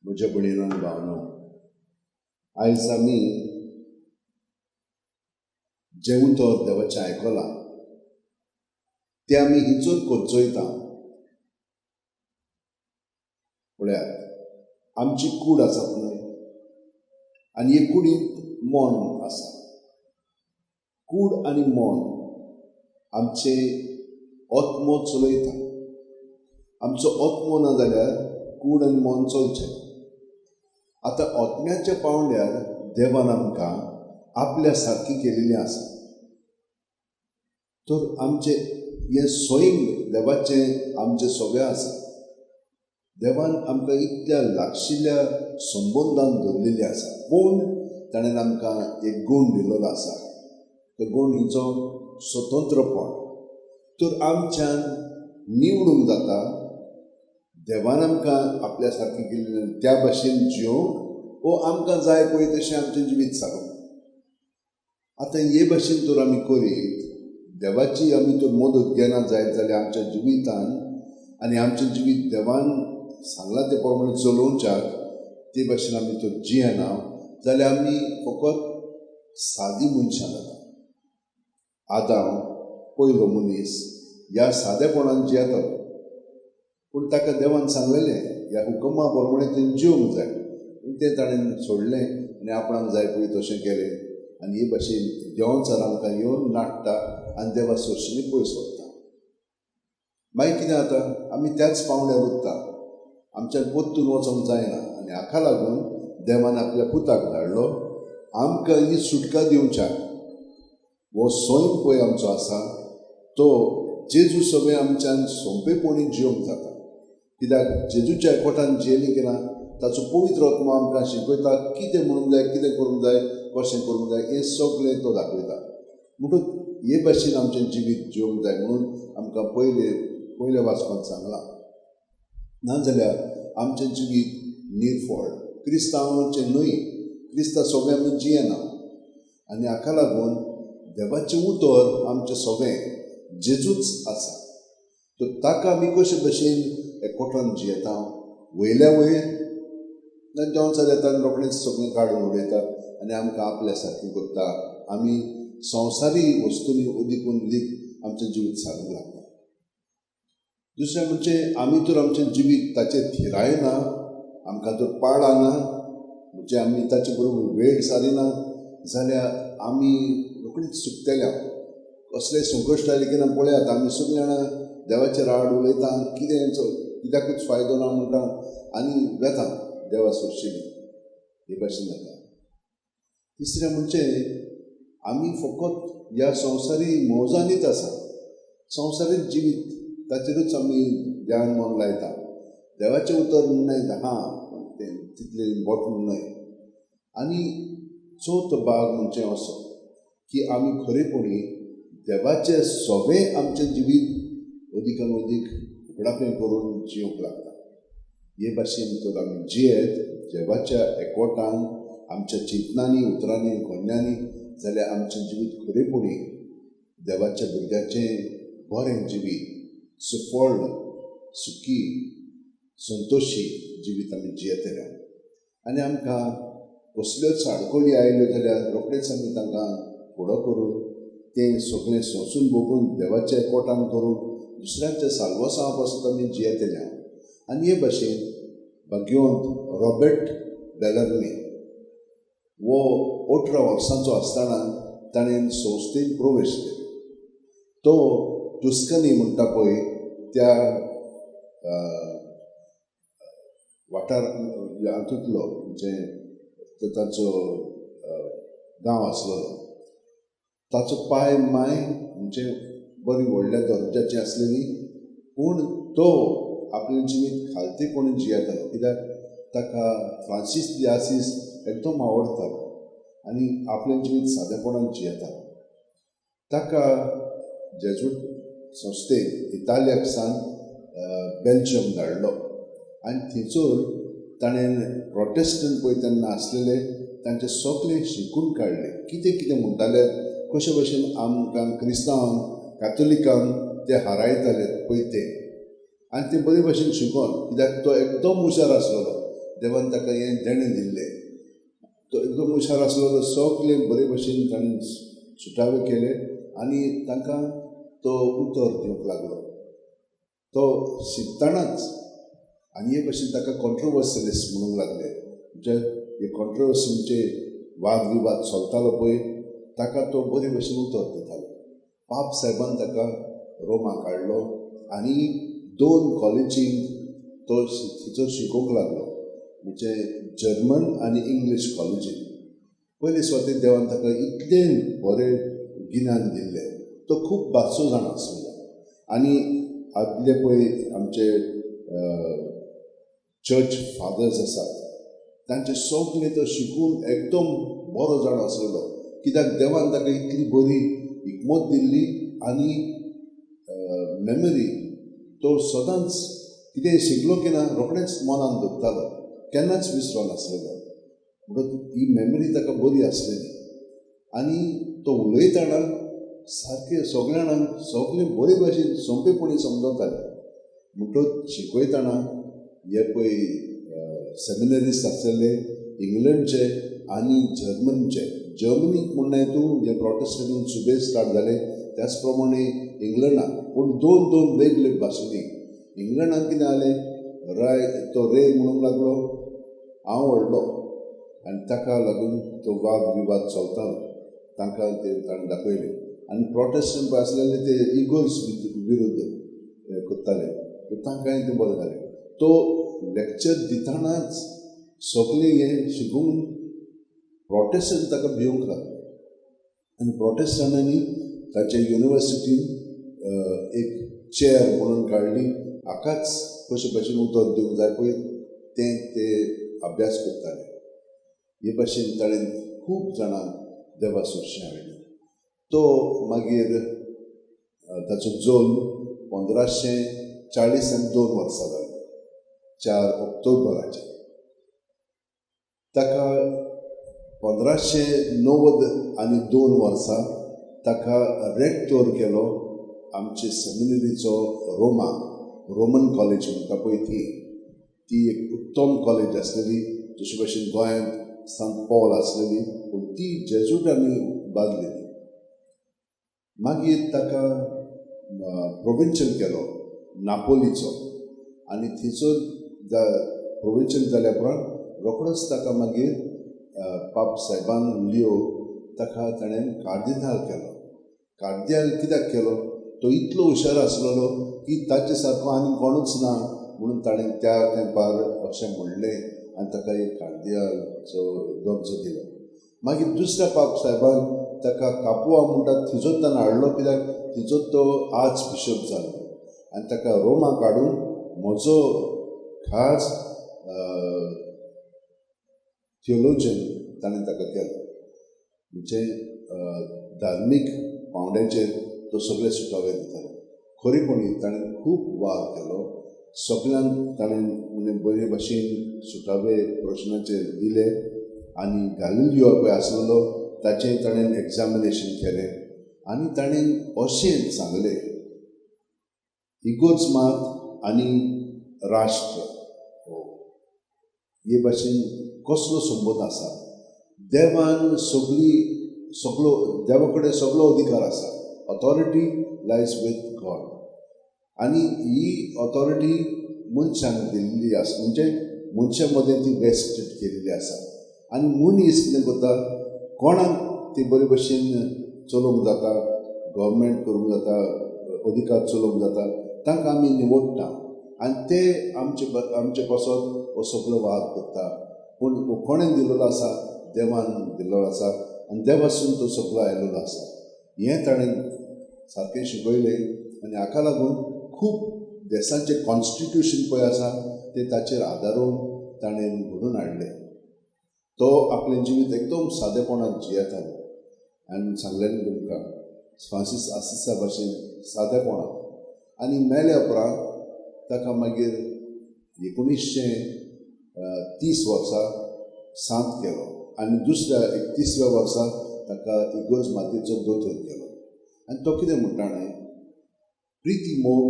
म्हज्या भयणीनो आनी भावनो, आयज आमी जे उतर देवाचें आयकलां तें आमी हिचोर कोचयता. पळयात, आमची कूड आसा न्हय, आनी हे कुडींत मोन आसा. कूड आनी मोन आमचे ओतमो चलयता. आमचो ओतमो ना जाल्यार कूड आनी मोन चलचें. आतां ओतम्याच्या पावंड्यार देवान आमकां आपल्या सारकी केलेली आसा. तर आमचे हे स्वयं देवाचें आमचें सगळें आसा. देवान आमकां इतल्या लागशिल्ल्या संबंदान धरलेली आसा, पूण ताणें आमकां एक गूण दिल्लो आसा. तो गूण हिचो स्वतंत्रपण. तर आमच्यान निवडूंक जाता देवान आमकां आपल्या सारकी केल्ली त्या भाशेन जियोंक वो आमकां जाय पळय तशें आमचें जिवीत सारूंक. आतां हे भाशेन तर आमी करीत, देवाची आमी तर मदत घेना जायत जाल्यार आमच्या जिवितान आनी आमचें जिवीत देवान सांगलां ते प्रमाणे चलोवच्याक ते भाशेन आमी तर जियेना जाल्यार आमी फकत सादी मनशां जाता. आदाम पयलो मनीस ह्या सादेपणान जियेतालो, पूण ताका देवान सांगलेलें ह्या हुकमा प्रमाणे तुवें जिवंक जाय, पूण तें ताणें सोडलें आनी आपणाक जाय पळय तशें केलें. आनी हे भाशेन देंवचार आमकां येवन नाडटा आनी देवा सोर्शींनी पयस व्हरता. मागीर कितें जाता, आमी त्याच पावंड्यार उरता, आमच्यान परतून वचोंक जायना. आनी हाका लागून देवान आपल्या पुताक धाडलो आमकां ही सुटका दिवच्याक. हो स्वयं पळय आमचो आसा तो जेजू सगळें आमच्यान सोंपेपणी जिवंक जाता. कित्याक जेजूच्या एकवटान जियेली की ना, ताचो पवित्र आत्मा आमकां शिकयता कितें म्हणूंक जाय, कितें करूंक जाय, कशें करूंक जाय, हें सगळें तो दाखयता. म्हणून हे भाशेन आमचें जिवीत जिवंक जाय म्हणून आमकां पयले वाचपाक सांगलां. नाजाल्यार आमचें जिवीत निर्फळ, क्रिस्तांवांचें न्हय. क्रिस्तांव सगळें आमी जियेना. आनी हाका लागून देवाचें उतर आमचें सगळें जेजूच आसा. तर ताका आमी कशे भशेन एकवटान जियेता, वयल्या वयर देंवचार येता आनी रोखडेंच सगळें काडून उडयतात आनी आमकां आपल्या सारकें करता. आमी संवसारी वस्तूंनी अदीकून अदीक आमचें जिवीत सारूंक लागता. दुसरें म्हणजे आमी तर आमचें जिवीत ताचेर थिरायना, आमकां जर पाळना, म्हणजे आमी ताचे बरोबर वेळ सारिना जाल्यार आमी रोखडीच सुकतले. कसलेय संकश्ट आयले की ना पळयात, आमी सगळीं जाणां देवाचेर आड उलयता, कित्याकूच फायदो ना म्हणटा आनी वेता देवा सोर्शीनी. हे भाशेन जाता. तिसरें म्हणजे आमी फकत ह्या संवसारी मोजांनीच आसा. संवसारीक जिवीत ताचेरूच आमी ध्यान मन लायता. देवाचें उतर म्हणून हां तें तितलें इम्पॉर्टंट न्हय. आनी चवथो भाग म्हणजे असो की आमी खरेपणी देवाचें सगळें आमचें जिवीत अदीकान अदीक उगडापें करून जिवंक लागता. हे भाशेन तर आमी जियेत देवाच्या एकवटान आमच्या चिंतनांनी, उतरांनी, कोन्यांनी, जाल्यार आमचें जिवीत खरेपणी देवाच्या भुरग्याचें बरें जिवीत, सुफळ, सुखी, संतोशी जिवीत आमी जियेतले. आनी आमकां कसल्योच आडखळी आयल्यो जाल्यार रोखडेच आमी तांकां फुडो करून तें सगळें सोंसून भोगून देवाच्या एकवटान करून दुसऱ्यांच्या साल्वासा पासून आमी जियेतले. आनी हे भाशेन भाग्यवंत रॉबर्ट बेलर्मी वो 18 वर्सांचो आसतना ताणें संस्थेन प्रवेश केलो. तो टुस्कनी म्हणटा पळय त्या वाठार हातूंतलो म्हणजे ताचो गांव आसलेलो. ताचो पाय माय म्हणजे बरी व्हडल्या दर्जाची आसलेली, पूण तो आपलें जिवीत खालतीपणी जियेतालो. कित्याक ताका फ्रांसीस दी आसीस एकदम आवडटालो आनी आपलें जिवीत सादेपणान जियेतालो. ताका जेजूट संस्थेन इटालियाक सावन बेल्जियम धाडलो आनी थंयसर ताणें प्रोटेस्टंट पळय तेन्ना आसलेले तांचे सगळें शिकून काडलें. कितें कितें म्हणटाले, कशे भशेन आमकां क्रिस्तांवांक, कॅथोलिकांक ते हारायताले पळय ते, आनी ते बरे भशेन शिकोन, कित्याक तो एकदम हुशार आसलेलो. देवान ताका हें देणें दिल्लें. तो एकदम हुशार आसलो, सगळे बरे भशेन ताणें सुटावे केले आनी तांकां तो उतर दिवंक लागलो. तो शिकतानाच आनी हे भशेन ताका कॉन्ट्रोवर्सियलिस्ट म्हणूंक लागले. म्हणजे हे कॉन्ट्रोवर्सीचे वाद विवाद चलतालो पळय ताका तो बरे भशेन उतर दितालो. पाप साहेबान ताका रोमा काडलो आनी 2 कॉलेजींक तो थंयसर शिकोवंक लागलो, म्हणजे जर्मन आनी इंग्लीश कॉलेजींत. पयले सुवातेर देवान ताका इतलें बरें गिन्यान दिल्लें. तो खूब बाचो जाण आसलो आनी आदले पळय आमचे चर्च फादर्स आसात तांचे सगळे तो शिकून एकदम बरो जाण आसलेलो, कित्याक देवान ताका इतली बरी हिकमत दिल्ली आनी मेमरी. तो सदांच कितें शिकलो की ना रोखडेंच मनान दवरतालो, केन्नाच विसरो नासलेलो. म्हणून ही मेमरी ताका बरी आसलेली आनी तो उलयतना सारकें सगळ्या जाणांक सगळें बरे भशेन सोंपेपणी समजतालें. म्हणटच शिकयतना हे पळय सेमिनरिस्ट आसलेले इंग्लंडचे आनी जर्मनीचे. जर्मनीक म्हणून तूं हे प्रोटेस्टंट सुबेज स्टार्ट जाले त्याच प्रमाणे इंग्लंडाक, पूण 2 वेगळे भाशेनी. इंग्लंडाक कितें जालें, तो रे म्हणूंक लागलो हांव व्हडलो आनी ताका लागून तो वाद विवाद चलतालो. तांकां ते ताणें दाखयलें आनी प्रोटेस्टंट पळय आसलेले ते इगोर्स विरुद्ध करताले, तांकांय तें बरें जालें. तो लेक्चर दितानाच सगळें हें शिकून प्रोटेस्टंट ताका भिवंक लागले आनी प्रोटेस्टंटांनी ताचे युनिवर्सिटीन एक चेअर म्हणून काडली. हाकाच कशे भशेन उतर दिवंक जाय पळय ते अभ्यास करताले. हे भशेन ताणें खूब जाणांक देवा सुरशें हाडलें. तो मागीर ताचो जल्म 1542 वर्सां जालो, 4 ऑक्टोबराचेर. ताका 1592 वर्सा ताका रेक्टोर केलो आमचे सेमिनरीचो रोमन कॉलेज म्हणटा पळय ती एक उत्तम कॉलेज आसलेली, जशे भशेन गोंयांत सांत पॉल आसलेली, पूण ती जेजुटांनी बांदलेली. मागीर ताका प्रोविन्शियल केलो नापोलीचो आनी थंयसर प्रोविन्शियल जाल्या उपरांत रोखडोच ताका मागीर पाप साहेबान लियो ताका ताणें कार्दिनाल केलो. कार्दिनाल कित्याक केलो, तो इतलो हुशार आसलेलो की ताचे सारको आनी कोणूच ना म्हणून ताणें त्या तेंपार अशें म्हणलें आनी ताका एक कार्दिनालचो दर्जो दिलो. मागीर दुसऱ्या पाप साहेबान ताका कापुआ म्हणटा थंयसर हाडलो, कित्याक थंयसर तो आर्च बिशप जालो आनी ताका रोमा काडून म्हजो खास थियोलॉजन ताणें ताका केलो. म्हणजे धार्मीक पावंड्याचेर तो सगळे सुटावे दितालो. खरेपणी ताणें खूब वार केलो, सगळ्यांक ताणें म्हणजे बरे भशेन सुटावे प्रश्नाचेर दिले आनी गालिलियो पळय आसलेलो ताचें ताणें एग्जामिनेशन केलें आनी ताणें अशें सांगलें इगोर्ज मात आनी राष्ट्र हे भाशेन कसलो संबंद आसा. देवान सगळो देवा कडेन सगळो अधिकार आसा. ऑथॉरिटी लायज वीथ गॉड आनी ही ऑथॉरिटी मनशांक दिल्ली आसा, म्हणजे मनशा मदें ती वेस्टेड केलेली आसा आनी मनीस कितें करता, कोणाक ती बरे भशेन चलोवंक जाता, गव्हर्मेंट करूंक जाता, अधिकार चलोवंक जाता, तांकां आमी निवडटा आनी ते आमचे पासत हो सगळो वाद करता. पूण कोणें दिल्लो आसा, देवान दिल्लो आसा आनी देवासून तो सगळो आयिल्लो आसा. हें ताणें सारकें शिकयलें आनी हाका लागून खूब देशाचें कॉन्स्टिट्यूशन पळय आसा तें ताचेर आदारून ताणें घडोवन हाडलें. तो आपलें जिवीत एकदम सादेपणान जियेतालो आनी सांगलेलें तुमकां फ्रांसीस आसिसा भाशेन सादेपणान. आनी मेल्या उपरांत ताका मागीर 1930 वर्सा सांत केलो आनी दुसऱ्या 31व्या वर्सा ताका इगोर्ज मातयेचो दोतोर केलो. आनी तो कितें म्हणटा न्हय, प्रिती मोग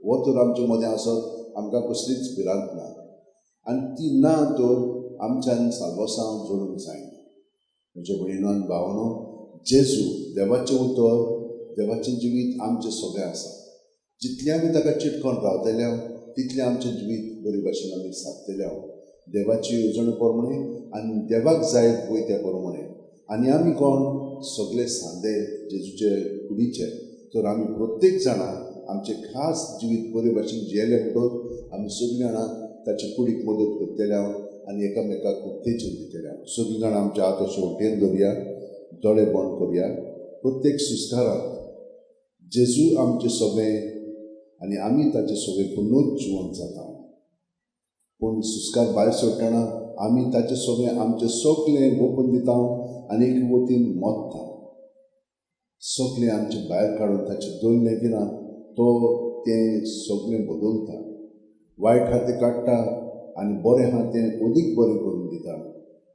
हो तर आमचे मदें आसत आमकां कसलीच भिरांत ना. आनी ती ना तर आमच्यान साल्वासांव जोडूंक जायना. म्हज्या भयणीनो आनी भावांनो, जेजू देवाचें उतर, देवाचें जिवीत आमचें सगळें आसा. जितलें आमी ताका चिटकोन रावतले तितलें आमचें जिवीत बरे भाशेन आमी सादतले देवाची येवजण प्रमाणे आनी देवाक जाय पळय त्या प्रमाणे. आनी आमी कोण सगळे सांदे जेजूचे कुडीचे, तर आमी प्रत्येक जाणां आमचें खास जिवीत बरे भाशेन जियेलें म्हणटच आमी सगळीं जाणां ताचे कुडीक मदत करतले आनी एकामेकाक उत्तेजन दितले. सगळीं जाणां आमच्या हात अशें वटेन धरया, दोळे बंद करया. प्रत्येक सुस्काराक जेजू आमचें सगळें आनी आमी ताचें सगळें पुनूच जिवन जाता. पूण सुस्कार भायर सोडटना आमी ताचें सगळें आमचें सगळें ओपन दिता आनी एक वतीन मोत्ता. सगळें आमचें भायर काडून ताचें दवरलें की ना तो तें सगळें बदलता. वायट आहा तें काडटा आनी बरें आहा तें अदीक बरें करून दिता.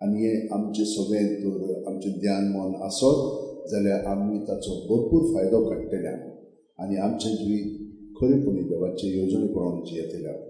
आनी हें आमचें सगळें जर आमचें ध्यान मन आसत जाल्यार आमी ताचो भरपूर फायदो काडटले आनी आमचें जिवीत खरेपणी देवाचे येवजणे प्रमाणे जियेतले.